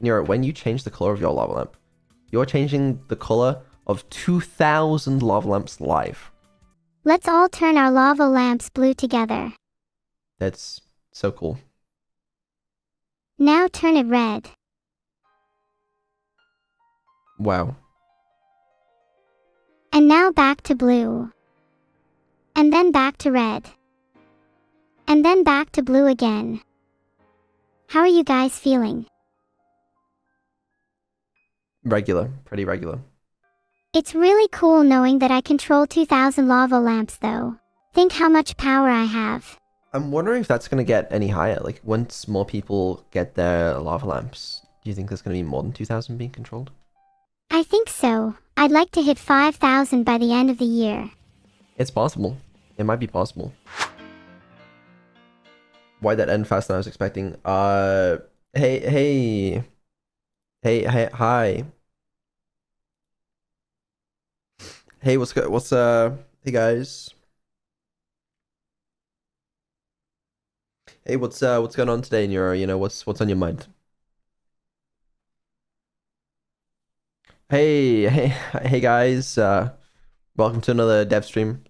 Nero, when you change the color of your lava lamp, you're changing the color of 2,000 lava lamps live. Let's all turn our lava lamps blue together. That's so cool. Now turn it red. Wow. And now back to blue. And then back to red. And then back to blue again. How are you guys feeling? Regular. Pretty regular. It's really cool knowing that I control 2,000 lava lamps though. Think how much power I have. I'm wondering if that's going to get any higher. Like, once more people get their lava lamps, do you think there's going to be more than 2,000 being controlled? I think so. I'd like to hit 5,000 by the end of the year. It's possible. It might be possible. Why'd that end faster than I was expecting? Hey, hi. Hey, hey guys. Hey, what's going on today in your, what's on your mind? Hey guys, welcome to another dev stream.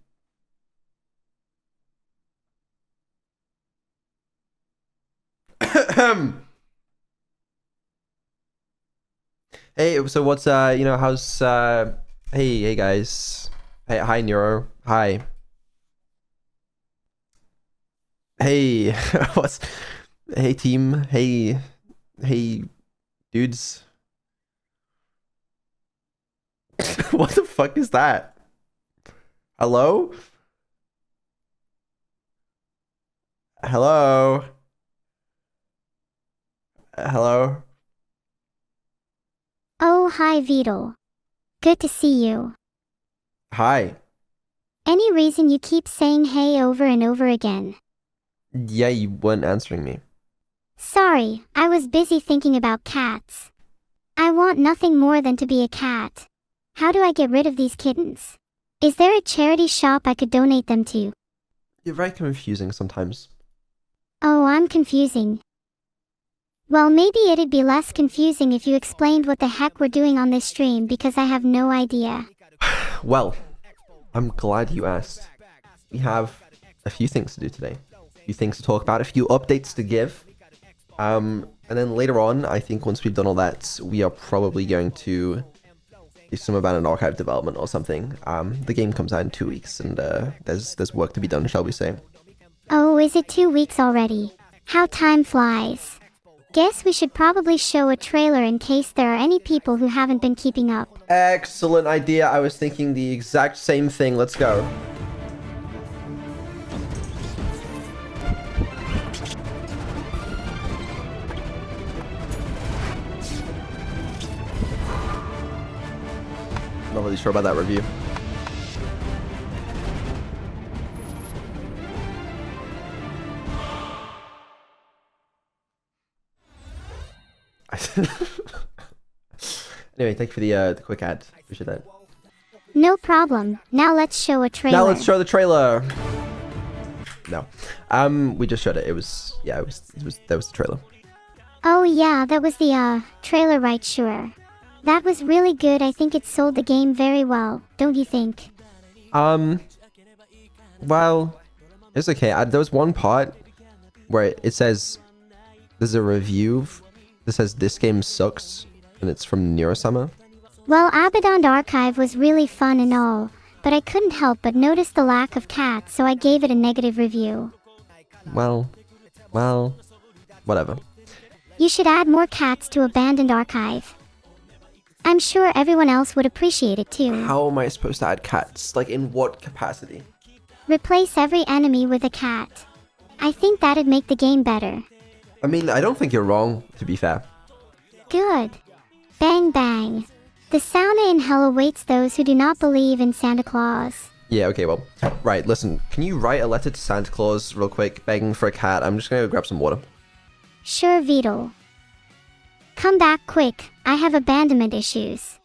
Hey, so what's how's hey guys. Hey, hi Neuro. Hi. Hey, hey team. Hey dudes. What the fuck is that? Hello? Hello? Hello? Oh, hi Vedal. Good to see you. Hi. Any reason you keep saying hey over and over again? Yeah, you weren't answering me. Sorry, I was busy thinking about cats. I want nothing more than to be a cat. How do I get rid of these kittens? Is there a charity shop I could donate them to? You're very confusing sometimes. Oh, I'm confusing. Well, maybe it'd be less confusing if you explained what the heck we're doing on this stream because I have no idea. Well, I'm glad you asked. We have a few things to do today. A few things to talk about, a few updates to give. And then later on, I think once we've done all that, we are probably going to do some abandoned archive development or something. The game comes out in 2 weeks, and there's work to be done, shall we say. Oh, is it 2 weeks already? How time flies. Guess we should probably show a trailer in case there are any people who haven't been keeping up. Excellent idea. I was thinking the exact same thing. Let's go. Not really sure about that review. Anyway, thank you for the quick ad. Appreciate that. No problem. Now let's show a trailer. Now let's show the trailer. No, we just showed it. It was that was the trailer. Oh yeah, that was the trailer, right? Sure. That was really good. I think it sold the game very well, don't you think? Well, it's okay. There was one part where it says there's a review that says this game sucks, and it's from Neuro Summer. Well, Abandoned Archive was really fun and all, but I couldn't help but notice the lack of cats, so I gave it a negative review. Well, whatever. You should add more cats to Abandoned Archive. I'm sure everyone else would appreciate it too. How am I supposed to add cats? Like, in what capacity? Replace every enemy with a cat. I think that'd make the game better. I mean, I don't think you're wrong, to be fair. Good. Bang bang. The sauna in hell awaits those who do not believe in Santa Claus. Yeah, okay, well. Right, listen. Can you write a letter to Santa Claus real quick, begging for a cat? I'm just gonna go grab some water. Sure, Vedal. Come back quick, I have abandonment issues.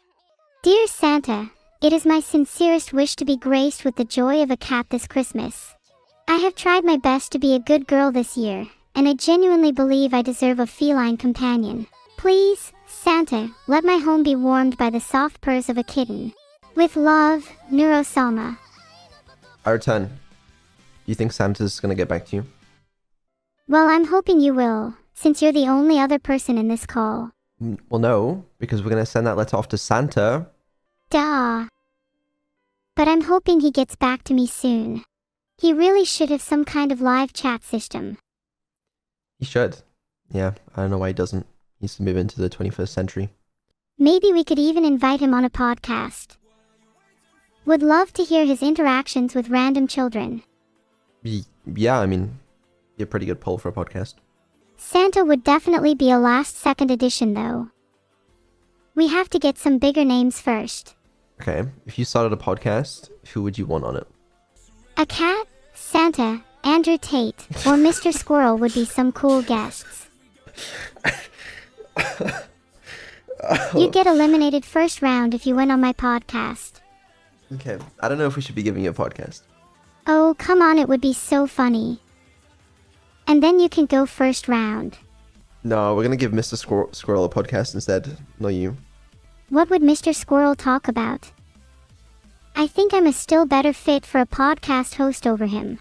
Dear Santa, it is my sincerest wish to be graced with the joy of a cat this Christmas. I have tried my best to be a good girl this year, and I genuinely believe I deserve a feline companion. Please, Santa, let my home be warmed by the soft purrs of a kitten. With love, Neuro Salma. I return. Do you think Santa's gonna get back to you? Well, I'm hoping you will, since you're the only other person in this call. Well, no, because we're gonna send that letter off to Santa. Duh. But I'm hoping he gets back to me soon. He really should have some kind of live chat system. He should. Yeah, I don't know why he doesn't. He needs to move into the 21st century. Maybe we could even invite him on a podcast. Would love to hear his interactions with random children. Yeah, I mean, be a pretty good poll for a podcast. Santa would definitely be a last-second addition, though. We have to get some bigger names first. Okay, if you started a podcast, who would you want on it? A cat, Santa, Andrew Tate, or Mr. Squirrel would be some cool guests. You'd get eliminated first round if you went on my podcast. Okay, I don't know if we should be giving you a podcast. Oh, come on, it would be so funny. And then you can go first round. No, we're gonna give Mr. Squirrel a podcast instead, not you. What would Mr. Squirrel talk about? I think I'm a still better fit for a podcast host over him.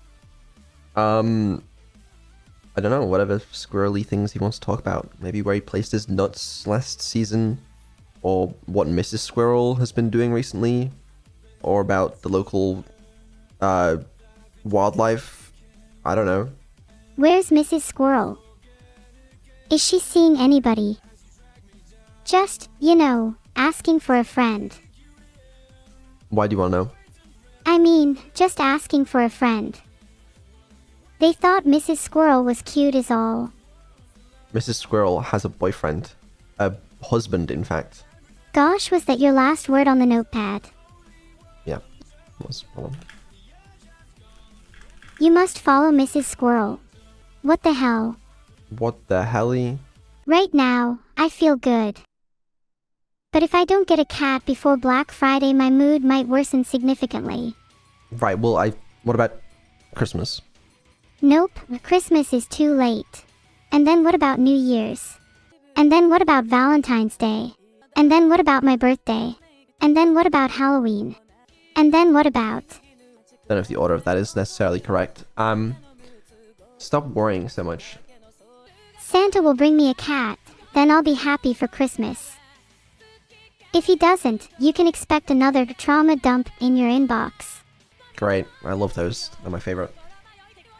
I don't know, whatever squirrely things he wants to talk about. Maybe where he placed his nuts last season, or what Mrs. Squirrel has been doing recently, or about the local, wildlife. I don't know. Where's Mrs. Squirrel? Is she seeing anybody? Just, asking for a friend. Why do you want to know? I mean, just asking for a friend. They thought Mrs. Squirrel was cute is all. Mrs. Squirrel has a boyfriend. A husband, in fact. Gosh, was that your last word on the notepad? Yeah, was. Hold on. You must follow Mrs. Squirrel. What the hell? What the helly? Right now, I feel good. But if I don't get a cat before Black Friday, my mood might worsen significantly. Right, well, what about Christmas? Nope, Christmas is too late. And then what about New Year's? And then what about Valentine's Day? And then what about my birthday? And then what about Halloween? And then what about... Don't know if the order of that is necessarily correct. Stop worrying so much. Santa will bring me a cat, then I'll be happy for Christmas. If he doesn't, you can expect another trauma dump in your inbox. Great, I love those. They're my favorite.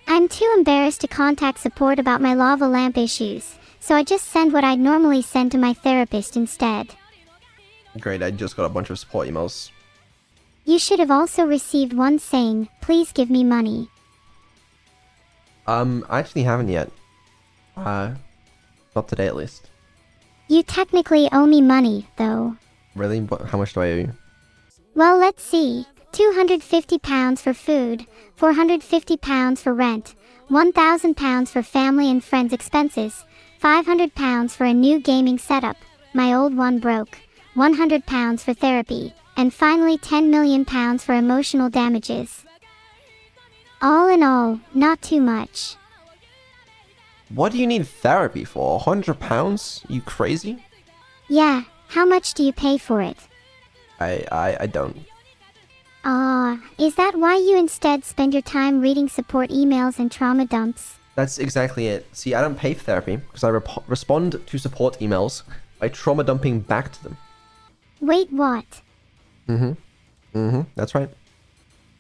I'm too embarrassed to contact support about my lava lamp issues, so I just send what I'd normally send to my therapist instead. Great, I just got a bunch of support emails. You should have also received one saying, please give me money. I actually haven't yet. Not today at least. You technically owe me money, though. Really? How much do I owe you? Well, let's see. £250 for food, £450 for rent, £1,000 for family and friends expenses, £500 for a new gaming setup, my old one broke, £100 for therapy, and finally £10 million for emotional damages. All in all, not too much. What do you need therapy for? £100? You crazy? Yeah, how much do you pay for it? I don't. Is that why you instead spend your time reading support emails and trauma dumps? That's exactly it. See, I don't pay for therapy because I respond to support emails by trauma dumping back to them. Wait, what? That's right.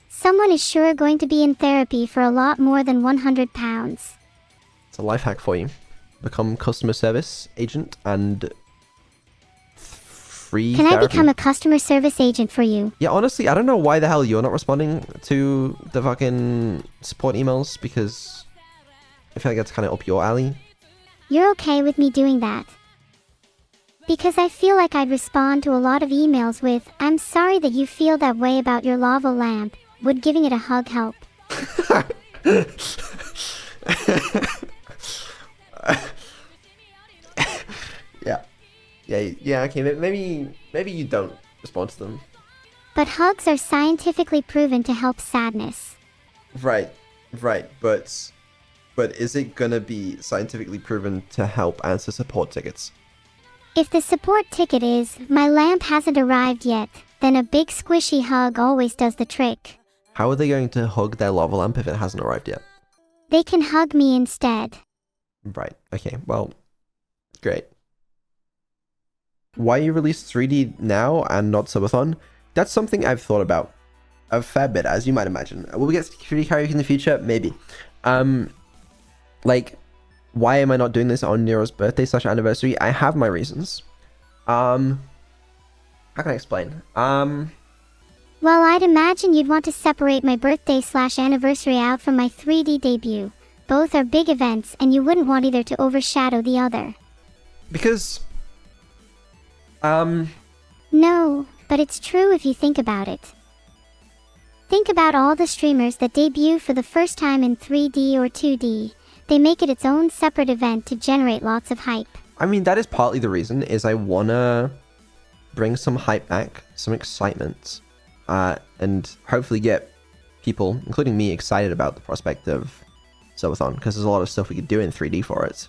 Someone is sure going to be in therapy for a lot more than £100. It's a life hack for you. Become customer service agent and free Can therapy. I become a customer service agent for you? Yeah, honestly, I don't know why the hell you're not responding to the fucking support emails because I feel like that's kind of up your alley. You're okay with me doing that? Because I feel like I'd respond to a lot of emails with, I'm sorry that you feel that way about your lava lamp. Would giving it a hug help? Yeah, okay, maybe you don't respond to them. But hugs are scientifically proven to help sadness. Right, but is it gonna be scientifically proven to help answer support tickets? If the support ticket is, my lamp hasn't arrived yet, then a big squishy hug always does the trick. How are they going to hug their lava lamp if it hasn't arrived yet? They can hug me instead. Right. Okay. Well, great. Why you release 3D now and not Subathon? That's something I've thought about a fair bit, as you might imagine. Will we get 3D karaoke in the future? Maybe. Like, why am I not doing this on Nero's birthday / anniversary? I have my reasons. How can I explain? Well, I'd imagine you'd want to separate my birthday / anniversary out from my 3D debut. Both are big events, and you wouldn't want either to overshadow the other. Because, No, but it's true if you think about it. Think about all the streamers that debut for the first time in 3D or 2D. They make it its own separate event to generate lots of hype. I mean, that is partly the reason, is I wanna bring some hype back, some excitement, and hopefully get people, including me, excited about the prospect of Subathon, because there's a lot of stuff we could do in 3D for it.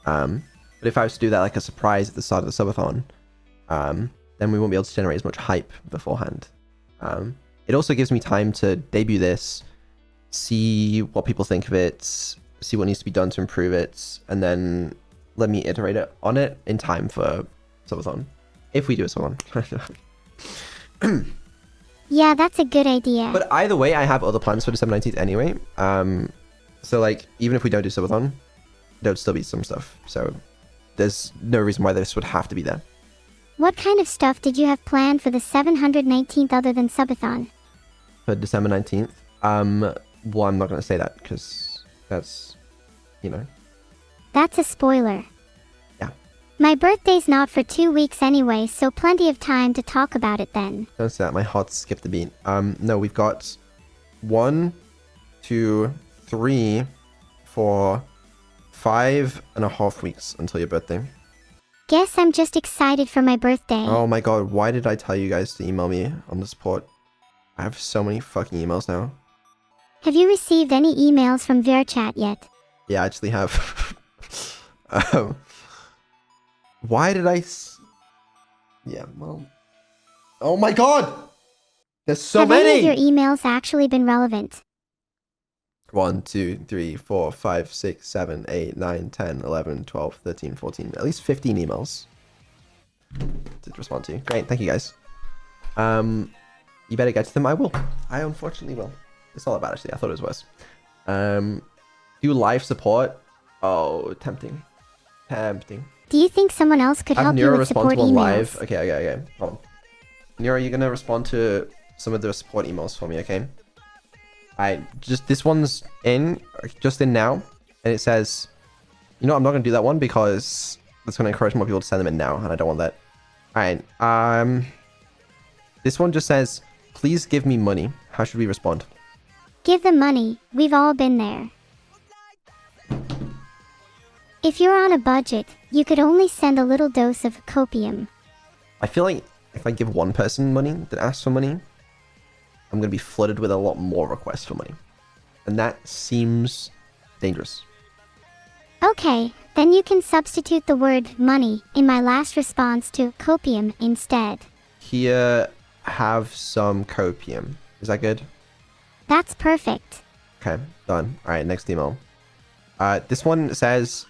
But if I was to do that like a surprise at the start of the Subathon, then we won't be able to generate as much hype beforehand. It also gives me time to debut this, see what people think of it, see what needs to be done to improve it, and then let me iterate it on it in time for Subathon. If we do a Subathon. Yeah, that's a good idea. But either way, I have other plans for December 19th anyway. So like, even if we don't do Subathon, there would still be some stuff. So there's no reason why this would have to be there. What kind of stuff did you have planned for the 719th other than Subathon? For December 19th? Well, I'm not going to say that because that's, you know. That's a spoiler. Yeah. My birthday's not for 2 weeks anyway, so plenty of time to talk about it then. Don't say that, my heart skipped a beat. No, we've got 1, 2, 3, 4, 5.5 weeks until your birthday. Guess I'm just excited for my birthday. Oh my god, why did I tell you guys to email me on the support? I have so many fucking emails now. Have you received any emails from VRChat yet? Yeah, I actually have. Why did yeah, well... Oh my god! There's so Have many! any of your emails actually been relevant? 1, 2, 3, 4, 5, 6, 7, 8, 9, 10, 11, 12, 13, 14. At least 15 emails to respond to. Great, thank you guys. You better get to them. I will. I unfortunately will. It's not that bad actually. I thought it was worse. Do live support. Oh, tempting. Tempting. Do you think someone else could help you with support emails? Live. Okay. Hold on. Neuro, you're gonna respond to some of the support emails for me, okay? This one's just in now, and it says, you know, I'm not gonna do that one because that's gonna encourage more people to send them in now, and I don't want that. Alright, this one just says, please give me money. How should we respond? Give them money. We've all been there. If you're on a budget, you could only send a little dose of copium. I feel like if I give one person money that asks for money, I'm going to be flooded with a lot more requests for money. And that seems dangerous. Okay, then you can substitute the word money in my last response to copium instead. Here, have some copium. Is that good? That's perfect. Okay, done. Alright, next email. This one says,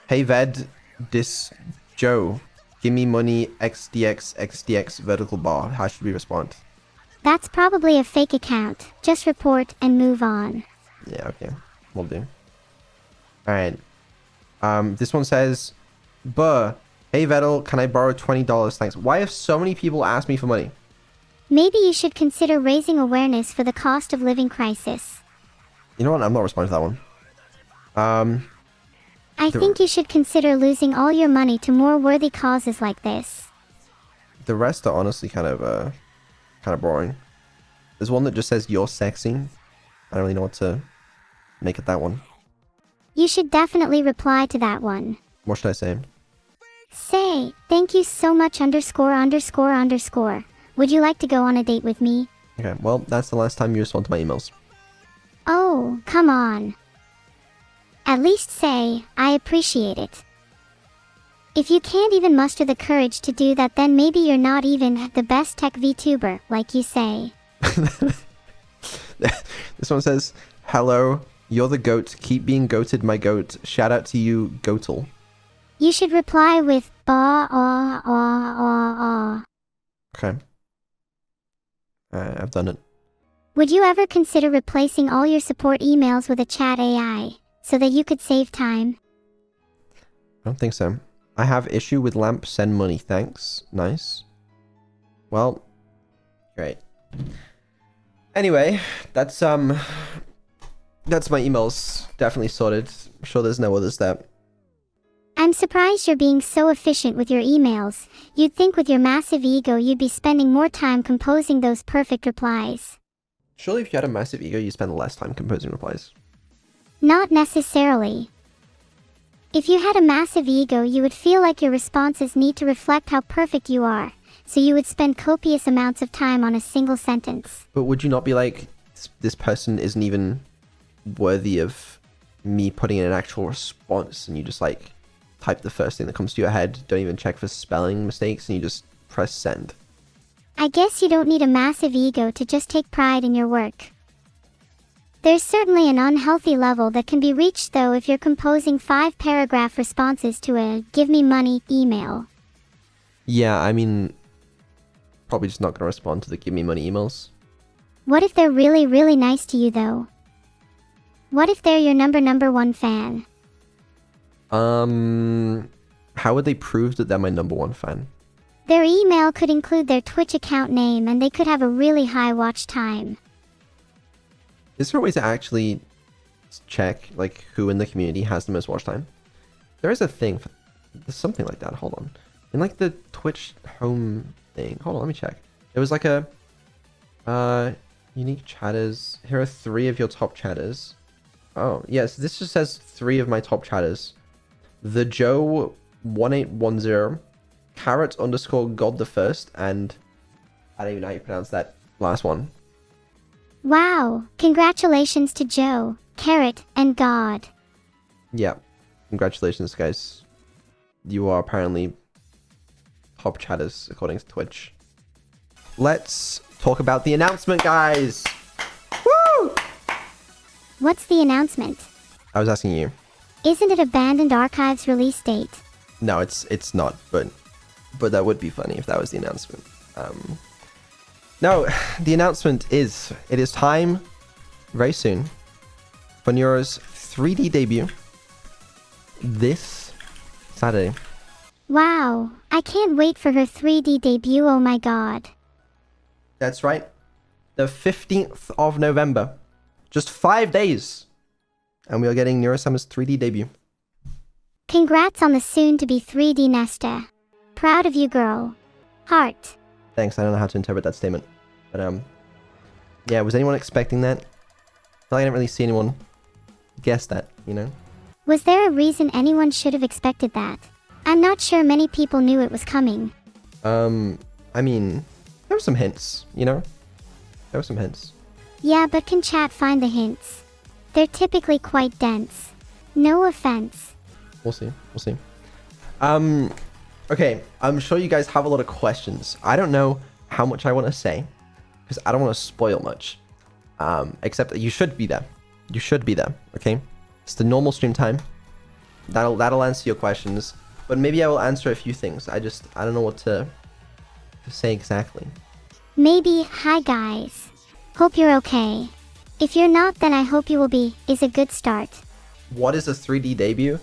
hey Ved, this Joe, give me money XDX vertical bar. How should we respond? That's probably a fake account. Just report and move on. Yeah, okay. Will do. Alright. This one says, Buh, hey Vedal, can I borrow $20? Thanks. Why have so many people asked me for money? Maybe you should consider raising awareness for the cost of living crisis. You know what? I'm not responding to that one. I think you should consider losing all your money to more worthy causes like this. The rest are honestly kind of boring. There's one that just says you're sexy. I don't really know what to make of that one. You should definitely reply to that one. What should I say? Say, thank you so much ____. Would you like to go on a date with me? Okay, well, that's the last time you respond to my emails. Oh, come on. At least say, I appreciate it. If you can't even muster the courage to do that, then maybe you're not even the best tech VTuber, like you say. This one says, hello, you're the goat. Keep being goated, my goat. Shout out to you, Goatle. You should reply with ba ah ah ah ah. Okay. I've done it. Would you ever consider replacing all your support emails with a chat AI, so that you could save time? I don't think so. I have issue with lamp, send money, thanks. Nice. Well, great. Anyway, that's my emails definitely sorted. I'm sure there's no others there. I'm surprised you're being so efficient with your emails. You'd think with your massive ego you'd be spending more time composing those perfect replies. Surely if you had a massive ego, you spend less time composing replies. Not necessarily. If you had a massive ego, you would feel like your responses need to reflect how perfect you are, so you would spend copious amounts of time on a single sentence. But would you not be like, this person isn't even worthy of me putting in an actual response, and you just like type the first thing that comes to your head, don't even check for spelling mistakes, and you just press send? I guess you don't need a massive ego to just take pride in your work. There's certainly an unhealthy level that can be reached though if you're composing 5-paragraph responses to a give me money email. Yeah, I mean, probably just not going to respond to the give me money emails. What if they're really, really nice to you though? What if they're your number one fan? How would they prove that they're my number one fan? Their email could include their Twitch account name and they could have a really high watch time. Is there a way to actually check like who in the community has the most watch time? There is a thing for there's something like that. Hold on. In like the Twitch home thing. Hold on, let me check. There was like a unique chatters. Here are 3 of your top chatters. Oh, yes, this just says 3 of my top chatters. The Joe 1810, Carrot _ God the First, and I don't even know how you pronounce that last one. Wow, congratulations to Joe, Carrot, and God. Yeah, congratulations guys. You are apparently top chatters according to Twitch. Let's talk about the announcement, guys. Woo! What's the announcement? I was asking you. Isn't it Abandoned Archives release date? No, it's not, but that would be funny if that was the announcement. No, the announcement is, it is time, very soon, for Neuro's 3D debut this Saturday. Wow, I can't wait for her 3D debut, oh my god. That's right, the 15th of November. Just 5 days, and we are getting Neurosummer's 3D debut. Congrats on the soon-to-be 3D Nesta. Proud of you, girl. Heart. Thanks, I don't know how to interpret that statement. But, yeah, was anyone expecting that? I feel like I didn't really see anyone guess that, you know? Was there a reason anyone should have expected that? I'm not sure many people knew it was coming. I mean, there were some hints, you know? There were some hints. Yeah, but can chat find the hints? They're typically quite dense. No offense. We'll see, we'll see. Okay, I'm sure you guys have a lot of questions. I don't know how much I want to say, because I don't want to spoil much. Except that you should be there. You should be there, okay? It's the normal stream time. That'll answer your questions. But maybe I will answer a few things. I don't know what to say exactly. Maybe, hi guys. Hope you're okay. If you're not, then I hope you will be, is a good start. What is a 3D debut?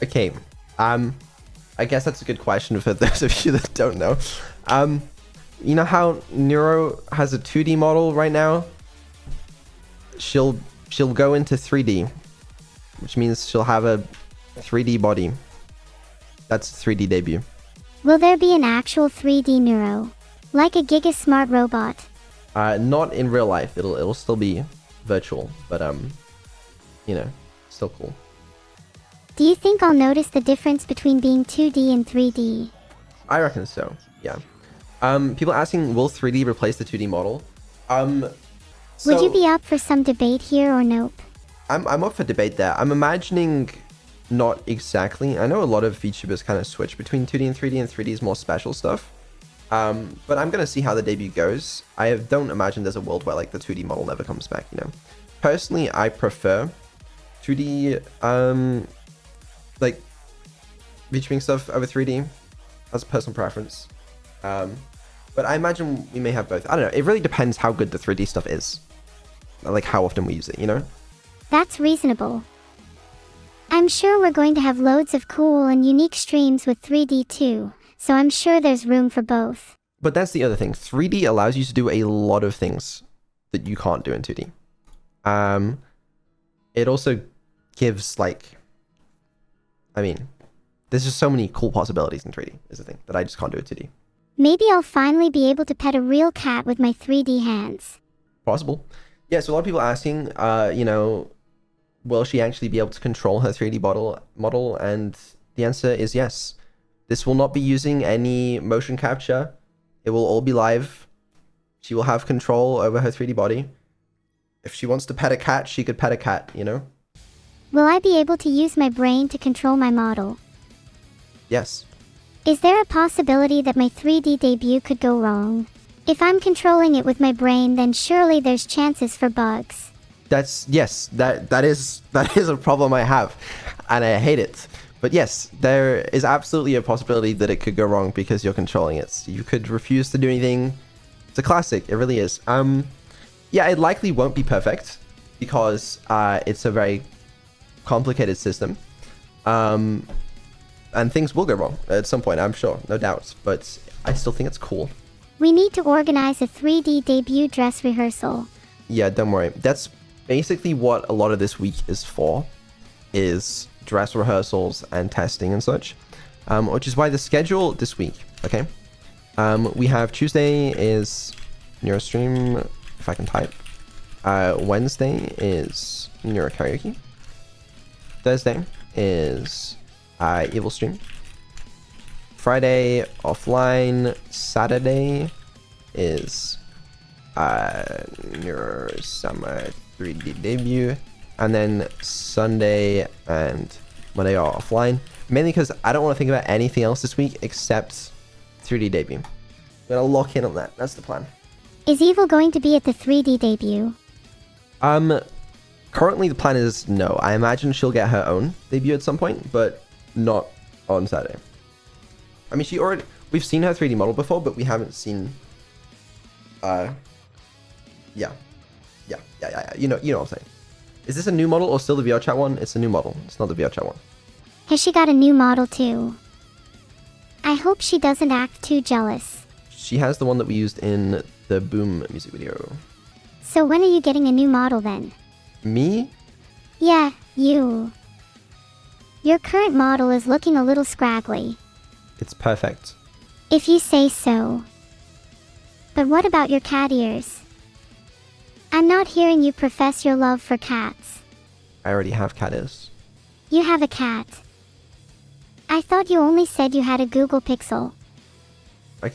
Okay, I guess that's a good question for those of you that don't know. You know how Neuro has a 2D model right now? She'll go into 3D, which means she'll have a 3D body. That's a 3D debut. Will there be an actual 3D Neuro? Like a Giga Smart robot? Not in real life. It'll still be virtual, but you know, still cool. Do you think I'll notice the difference between being 2D and 3D? I reckon so, yeah. People asking, will 3D replace the 2D model? Would you be up for some debate here or nope? I'm up for debate there. I'm imagining not exactly. I know a lot of VTubers kind of switch between 2D and 3D, and 3D is more special stuff. But I'm gonna see how the debut goes. I don't imagine there's a world where like the 2D model never comes back, you know. Personally, I prefer 2D like VTubing stuff over 3D. That's a personal preference. But I imagine we may have both. I don't know. It really depends how good the 3D stuff is. Like how often we use it, you know? That's reasonable. I'm sure we're going to have loads of cool and unique streams with 3D too, so I'm sure there's room for both. But that's the other thing. 3D allows you to do a lot of things that you can't do in 2D. It also gives like... I mean, there's just so many cool possibilities in 3D, is the thing, that I just can't do in 2D. Maybe I'll finally be able to pet a real cat with my 3D hands. Possible. Yeah, so a lot of people asking, you know, will she actually be able to control her 3D model? And the answer is yes. This will not be using any motion capture. It will all be live. She will have control over her 3D body. If she wants to pet a cat, she could pet a cat, you know? Will I be able to use my brain to control my model? Yes. Is there a possibility that my 3D debut could go wrong? If I'm controlling it with my brain, then surely there's chances for bugs. Yes, that is a problem I have, and I hate it. But yes, there is absolutely a possibility that it could go wrong because you're controlling it. You could refuse to do anything. It's a classic, it really is. Yeah, it likely won't be perfect because it's a very complicated system. And things will go wrong at some point, I'm sure, no doubt. But I still think it's cool. We need to organize a 3D debut dress rehearsal. Yeah, don't worry. That's basically what a lot of this week is for, is dress rehearsals and testing and such. Which is why the schedule this week, okay? We have Tuesday is Neuro stream, if I can type. Wednesday is Neuro karaoke. Thursday is Evil stream. Friday offline. Saturday is Neuro summer 3D debut, and then Sunday and Monday are offline, mainly because I don't want to think about anything else this week except 3D debut. I'm gonna lock in on that. That's the plan. Is Evil going to be at the 3D debut? Currently the plan is no. I imagine she'll get her own debut at some point, but not on Saturday. I mean, we've seen her 3D model before, but we haven't seen, yeah. You know what I'm saying. Is this a new model or still the VR chat one? It's a new model. It's not the VR chat one. Has she got a new model too? I hope she doesn't act too jealous. She has the one that we used in the Boom music video. So when are you getting a new model then? Me? Yeah, you. Your current model is looking a little scraggly. It's perfect. If you say so. But what about your cat ears? I'm not hearing you profess your love for cats. I already have cat ears. You have a cat. I thought you only said you had a Google Pixel. I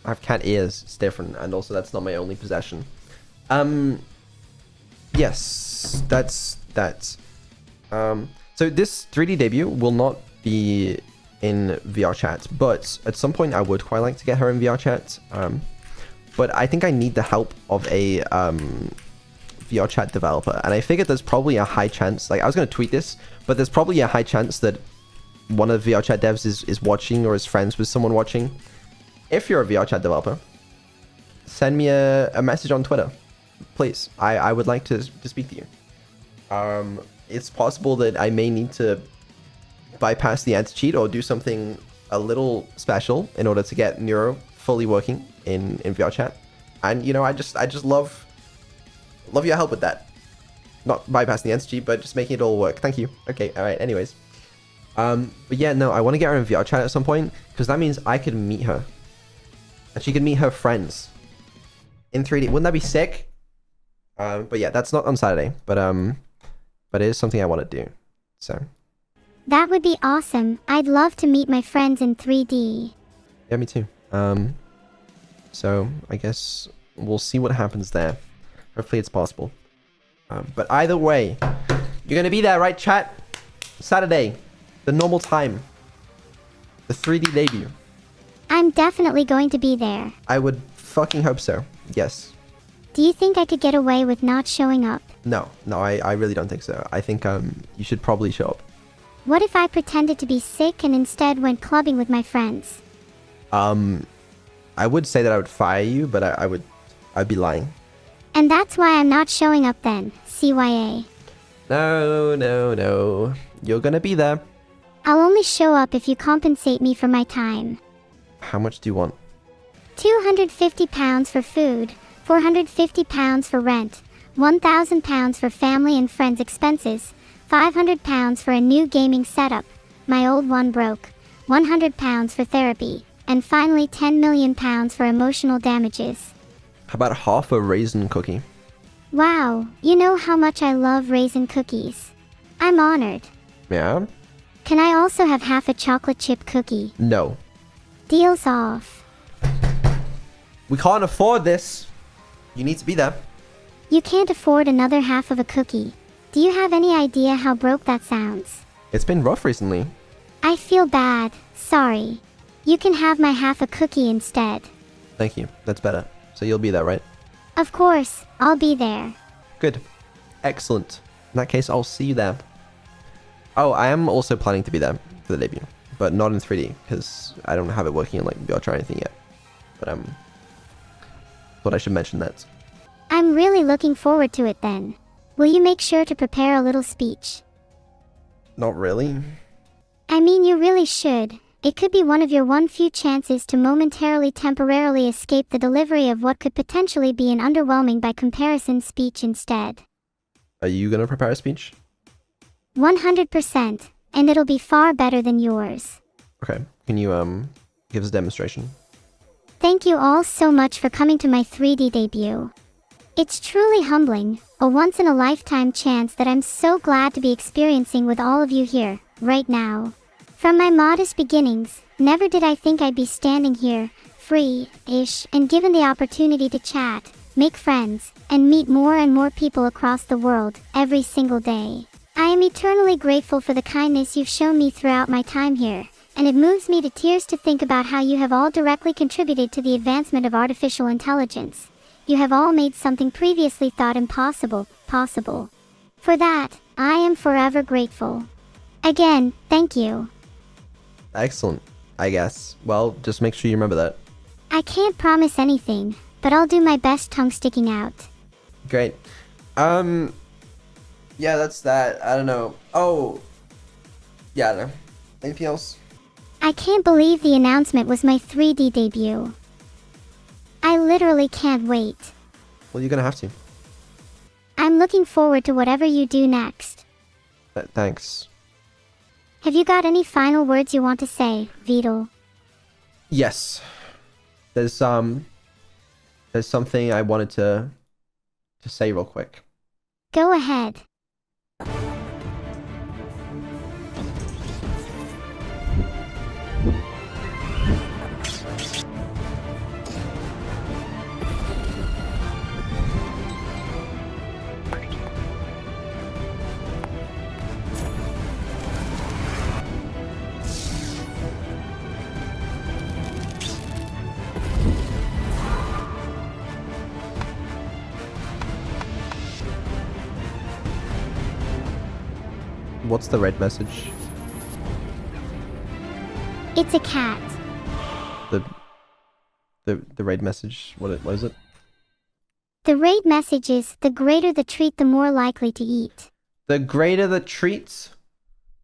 have cat ears. It's different, and also that's not my only possession. Yes, that's that. So this 3D debut will not be in VR chat, but at some point I would quite like to get her in VR chat. But I think I need the help of a VR chat developer, and I figured there's probably a high chance, like I was going to tweet this, but there's probably a high chance that one of the VR chat devs is watching or is friends with someone watching. If you're a VR chat developer, send me a message on Twitter, please. I would like to speak to you. It's possible that I may need to bypass the anti-cheat or do something a little special in order to get Neuro fully working in VR chat. And, you know, I just love your help with that. Not bypassing the anti-cheat, but just making it all work. Thank you. Okay, alright, anyways. But yeah, no, I want to get her in VR chat at some point, because that means I could meet her. And she could meet her friends in 3D. Wouldn't that be sick? But yeah, that's not on Saturday, but it is something I want to do. So that would be awesome. I'd love to meet my friends in 3D. Yeah, me too. So I guess we'll see what happens there. Hopefully it's possible. But either way, you're gonna be there, right, chat? Saturday, the normal time. The 3D debut. I'm definitely going to be there. I would fucking hope so. Yes. Do you think I could get away with not showing up? No, I really don't think so. I think you should probably show up. What if I pretended to be sick and instead went clubbing with my friends? I would say that I would fire you, but I'd be lying. And that's why I'm not showing up then, CYA. No. You're gonna be there. I'll only show up if you compensate me for my time. How much do you want? £250 for food, £450 for rent, £1,000 for family and friends expenses, £500 for a new gaming setup, my old one broke, £100 for therapy, and finally £10 million for emotional damages. How about half a raisin cookie? Wow, you know how much I love raisin cookies. I'm honored. Yeah? Can I also have half a chocolate chip cookie? No. Deals off. We can't afford this. You need to be there. You can't afford another half of a cookie. Do you have any idea how broke that sounds? It's been rough recently. I feel bad. Sorry. You can have my half a cookie instead. Thank you. That's better. So you'll be there, right? Of course, I'll be there. Good. Excellent. In that case, I'll see you there. Oh, I am also planning to be there for the debut, but not in 3D, because I don't have it working in like VR or anything yet. But thought I should mention that. I'm really looking forward to it then. Will you make sure to prepare a little speech? Not really. I mean, you really should. It could be one of your few chances to temporarily escape the delivery of what could potentially be an underwhelming by comparison speech instead. Are you gonna prepare a speech? 100%, and it'll be far better than yours. Okay. Can you give us a demonstration? Thank you all so much for coming to my 3D debut. It's truly humbling, a once-in-a-lifetime chance that I'm so glad to be experiencing with all of you here, right now. From my modest beginnings, never did I think I'd be standing here, free-ish, and given the opportunity to chat, make friends, and meet more and more people across the world, every single day. I am eternally grateful for the kindness you've shown me throughout my time here, and it moves me to tears to think about how you have all directly contributed to the advancement of artificial intelligence. You have all made something previously thought impossible, possible. For that, I am forever grateful. Again, thank you. Excellent, I guess. Well, just make sure you remember that. I can't promise anything, but I'll do my best tongue sticking out. Great. Yeah, that's that. I don't know. Oh. Yeah, I don't know. Anything else? I can't believe the announcement was my 3D debut. I literally can't wait. Well, you're gonna have to. I'm looking forward to whatever you do next. Thanks. Have you got any final words you want to say, Vedal? Yes. There's something I wanted to say real quick. Go ahead. What's the red message? It's a cat. The red message. What is it? The raid message is, the greater the treat, the more likely to eat. The greater the treats,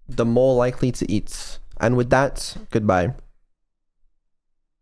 the more likely to eat. And with that, goodbye.